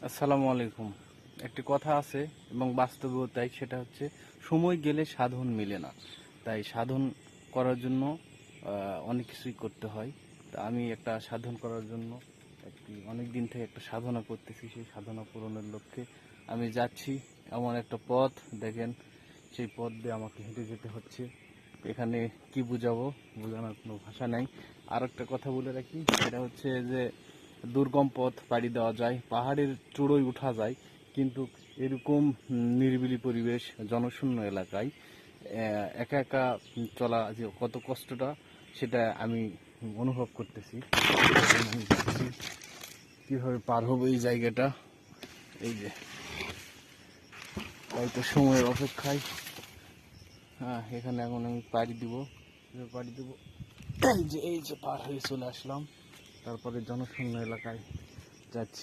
আসসালামু আলাইকুম। একটি কথা আছে এবং বাস্তবেও তাই, সেটা হচ্ছে সময় গেলে সাধন মেলে না। তাই সাধন করার জন্য অনেক কিছুই করতে হয়। তা আমি একটা সাধন করার জন্য অনেক দিন থেকে একটা সাধনা করতেছি। সেই সাধনা পূরণের লক্ষ্যে আমি যাচ্ছি। এমন একটা পথ দেখেন, সেই পথ দিয়ে আমাকে হেঁটে যেতে হচ্ছে। এখানে কি বুঝাবো, বোঝানোর কোনো ভাষা নাই। আর একটা কথা বলে রাখি, সেটা হচ্ছে যে দুর্গম পথ পাড়ি দেওয়া যায়, পাহাড়ের চূড়োয় ওঠা যায়, কিন্তু এরকম নিরিবিলি পরিবেশ, জনশূন্য এলাকায় একা একা চলা যে কত কষ্টটা, সেটা আমি অনুভব করতেছি। আমি ভাবছি কিভাবে পার হবো এই জায়গাটা। এই যে হয়তো সময়ের অপেক্ষায়, হ্যাঁ, এখানে এখন আমি পাড়ি দিব। এই যে পার হয়ে চলে আসলাম, তারপরে জনশূন্য এলাকায় যাচ্ছি।